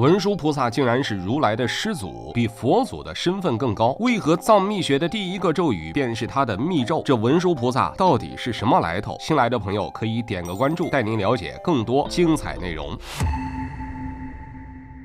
文殊菩萨竟然是如来的师祖，比佛祖的身份更高。为何藏密学的第一个咒语便是他的密咒？这文殊菩萨到底是什么来头？新来的朋友可以点个关注，带您了解更多精彩内容。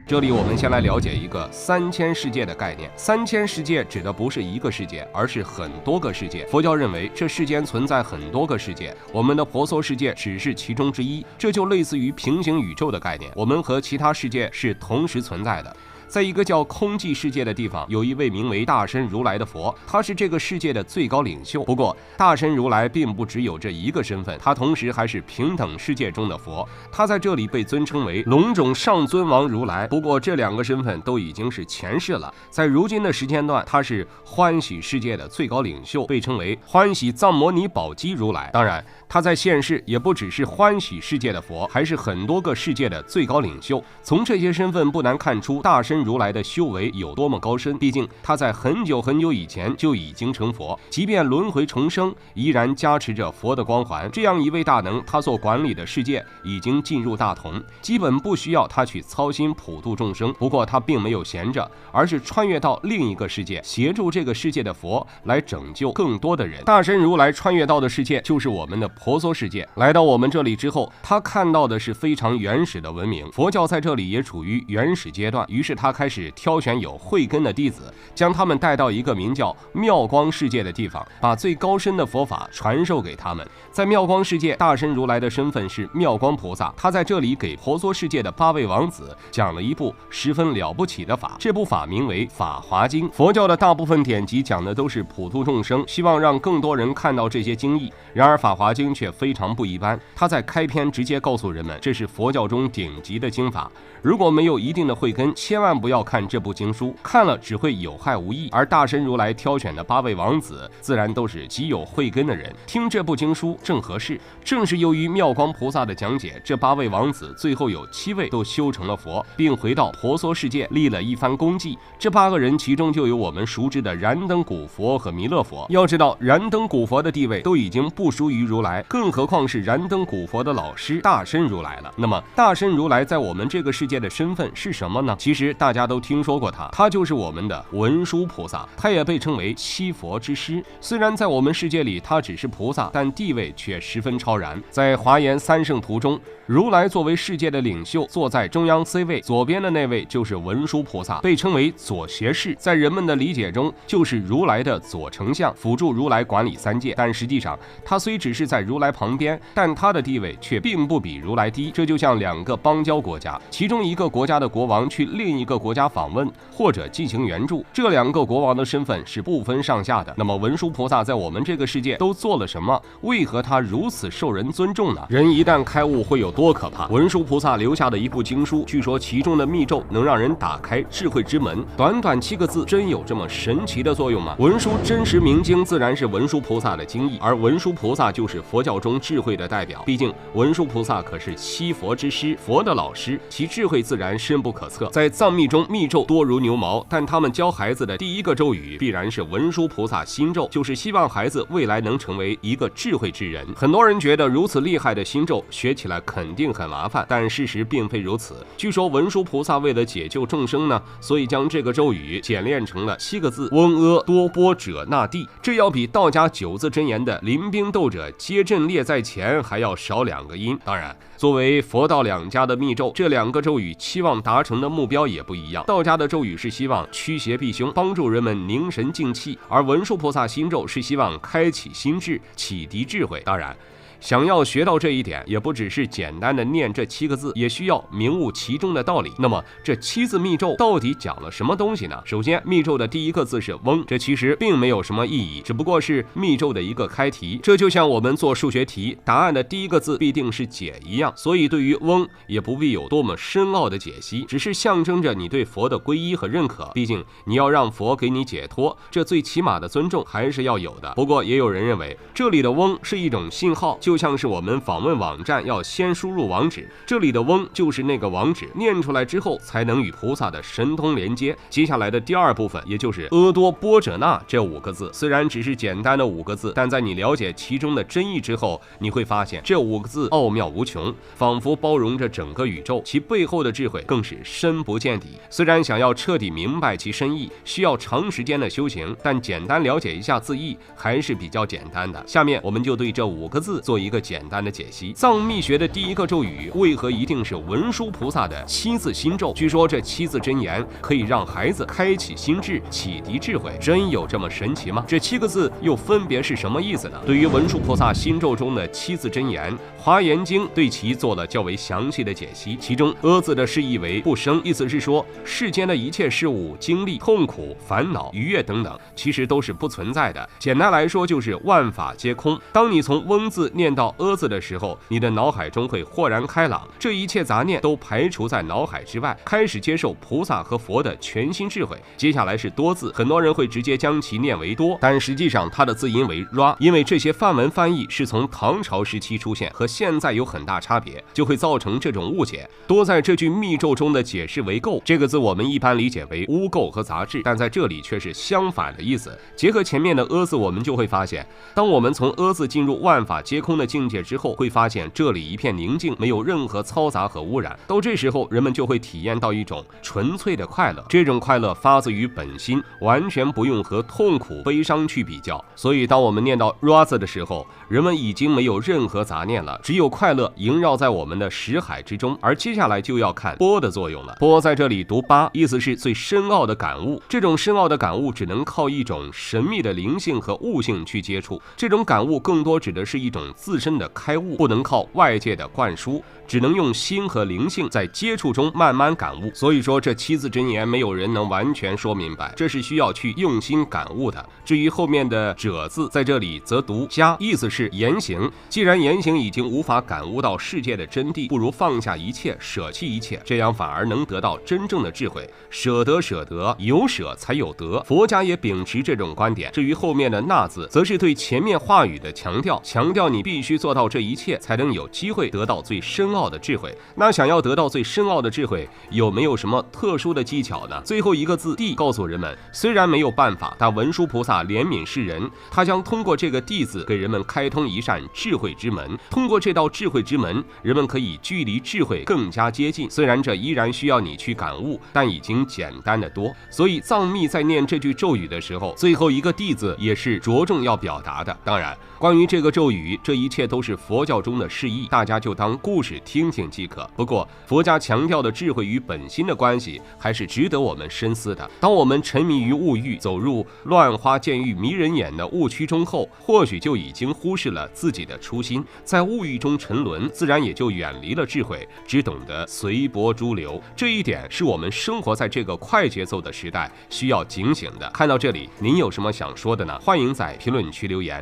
这里我们先来了解一个3000世界的概念。3000世界指的不是一个世界，而是很多个世界。佛教认为这世间存在很多个世界，我们的婆娑世界只是其中之一，这就类似于平行宇宙的概念，我们和其他世界是同时存在的。在一个叫空寂世界的地方，有一位名为大身如来的佛，他是这个世界的最高领袖。不过，大身如来并不只有这一个身份，他同时还是平等世界中的佛。他在这里被尊称为龙种上尊王如来。不过，这两个身份都已经是前世了。在如今的时间段，他是欢喜世界的最高领袖，被称为欢喜藏摩尼宝积如来。当然，他在现世也不只是欢喜世界的佛，还是很多个世界的最高领袖。从这些身份不难看出大身如来的修为有多么高深，毕竟他在很久很久以前就已经成佛，即便轮回重生，依然加持着佛的光环。这样一位大能，他所管理的世界已经进入大同，基本不需要他去操心普度众生。不过他并没有闲着，而是穿越到另一个世界，协助这个世界的佛来拯救更多的人。大身如来穿越到的世界就是我们的婆娑世界。来到我们这里之后，他看到的是非常原始的文明，佛教在这里也处于原始阶段，于是他开始挑选有慧根的弟子，将他们带到一个名叫妙光世界的地方，把最高深的佛法传授给他们。在妙光世界，大身如来的身份是妙光菩萨，他在这里给婆娑世界的8位王子讲了一部十分了不起的法，这部法名为《法华经》。佛教的大部分典籍讲的都是普度众生，希望让更多人看到这些经义。然而《法华经》却非常不一般，他在开篇直接告诉人们，这是佛教中顶级的经法，如果没有一定的慧根，千万不要看这部经书，看了只会有害无益。而大身如来挑选的8位王子自然都是极有慧根的人，听这部经书正合适。正是由于妙光菩萨的讲解，这8位王子最后有7位都修成了佛，并回到婆娑世界立了一番功绩。这8个人其中就有我们熟知的燃灯古佛和弥勒佛。要知道，燃灯古佛的地位都已经不输于如来，更何况是燃灯古佛的老师大身如来了。那么大身如来在我们这个世界的身份是什么呢？其实大家都听说过他就是我们的文殊菩萨，他也被称为七佛之师。虽然在我们世界里他只是菩萨，但地位却十分超然。在华严三圣图中，如来作为世界的领袖，坐在中央 C 位，左边的那位就是文殊菩萨，被称为左胁侍，在人们的理解中就是如来的左丞相，辅助如来管理3界。但实际上他虽只是在如来旁边，但他的地位却并不比如来低。这就像2个邦交国家，其中一个国家的国王去另一个国家访问或者进行援助，这2个国王的身份是不分上下的。那么文殊菩萨在我们这个世界都做了什么？为何他如此受人尊重呢？人一旦开悟会有多可怕？文殊菩萨留下的一部经书，据说其中的密咒能让人打开智慧之门。短短7个字，真有这么神奇的作用吗？文殊真实明经自然是文殊菩萨的经义，而文殊菩萨就是佛教中智慧的代表。毕竟文殊菩萨可是7佛之师，佛的老师，其智慧自然深不可测。在藏密中，密咒多如牛毛，但他们教孩子的第一个咒语必然是文殊菩萨心咒，就是希望孩子未来能成为一个智慧之人。很多人觉得如此厉害的心咒学起来肯定很麻烦，但事实并非如此。据说文殊菩萨为了解救众生呢，所以将这个咒语简练成了7个字：嗡阿多波者那地。这要比道家9字真言的临兵斗者皆阵列在前还要少2个音。当然，作为佛道2家的密咒，这2个咒语期望达成的目标也不一样。道家的咒语是希望驱邪避凶，帮助人们凝神静气，而文殊菩萨心咒是希望开启心智，启迪智慧。当然，想要学到这一点，也不只是简单的念这7个字，也需要明悟其中的道理。那么这7字密咒到底讲了什么东西呢？首先，密咒的第一个字是嗡，这其实并没有什么意义，只不过是密咒的一个开题。这就像我们做数学题，答案的第一个字必定是解一样，所以对于嗡也不必有多么深奥的解析，只是象征着你对佛的皈依和认可。毕竟你要让佛给你解脱，这最起码的尊重还是要有的。不过也有人认为这里的嗡是一种信号，就像是我们访问网站要先输入网址，这里的翁就是那个网址，念出来之后才能与菩萨的神通连接。接下来的第二部分，也就是阿多波者那这5个字，虽然只是简单的5个字，但在你了解其中的真意之后，你会发现这5个字奥妙无穷，仿佛包容着整个宇宙，其背后的智慧更是深不见底。虽然想要彻底明白其深意，需要长时间的修行，但简单了解一下字义还是比较简单的。下面我们就对这5个字做一个简单的解析。藏密学的第一个咒语为何一定是文殊菩萨的7字心咒？据说这7字真言可以让孩子开启心智，启迪智慧，真有这么神奇吗？这7个字又分别是什么意思呢？对于文殊菩萨心咒中的7字真言，华严经对其做了较为详细的解析。其中阿字的释义为不生，意思是说世间的一切事物、经历、痛苦、烦恼、愉悦等等，其实都是不存在的。简单来说，就是万法皆空。当你从翁字念到阿字的时候，你的脑海中会豁然开朗，这一切杂念都排除在脑海之外，开始接受菩萨和佛的全新智慧。接下来是多字，很多人会直接将其念为多，但实际上它的字音为 ra， 因为这些梵文翻译是从唐朝时期出现，和现在有很大差别，就会造成这种误解。多在这句密咒中的解释为垢，这个字我们一般理解为污垢和杂质，但在这里却是相反的意思。结合前面的阿字，我们就会发现，当我们从阿字进入万法皆空的境界之后，会发现这里一片宁静，没有任何嘈杂和污染。到这时候，人们就会体验到一种纯粹的快乐，这种快乐发自于本心，完全不用和痛苦、悲伤去比较。所以当我们念到 ra 字的时候，人们已经没有任何杂念了，只有快乐萦绕在我们的识海之中。而接下来就要看波的作用了。波在这里读巴，意思是最深奥的感悟。这种深奥的感悟只能靠一种神秘的灵性和悟性去接触，这种感悟更多指的是一种自身的开悟，不能靠外界的灌输，只能用心和灵性在接触中慢慢感悟。所以说这7字真言没有人能完全说明白，这是需要去用心感悟的。至于后面的者字，在这里则读加，意思是言行。既然言行已经无法感悟到世界的真谛，不如放下一切，舍弃一切，这样反而能得到真正的智慧。舍得舍得，有舍才有得，佛家也秉持这种观点。至于后面的那字，则是对前面话语的强调你必须做到这一切，才能有机会得到最深奥的智慧。那想要得到最深奥的智慧，有没有什么特殊的技巧呢？最后一个字地告诉人们，虽然没有办法，但文殊菩萨怜悯世人，他将通过这个地字给人们开通一扇智慧之门。通过这道智慧之门，人们可以距离智慧更加接近。虽然这依然需要你去感悟，但已经简单的多。所以藏密在念这句咒语的时候，最后一个地字也是着重要表达的。当然，关于这个咒语，这一切都是佛教中的释义，大家就当故事听听即可。不过，佛家强调的智慧与本心的关系，还是值得我们深思的。当我们沉迷于物欲，走入乱花渐欲迷人眼的误区中后，或许就已经忽视了自己的初心，在物欲中沉沦，自然也就远离了智慧，只懂得随波逐流。这一点是我们生活在这个快节奏的时代需要警醒的。看到这里，您有什么想说的呢？欢迎在评论区留言。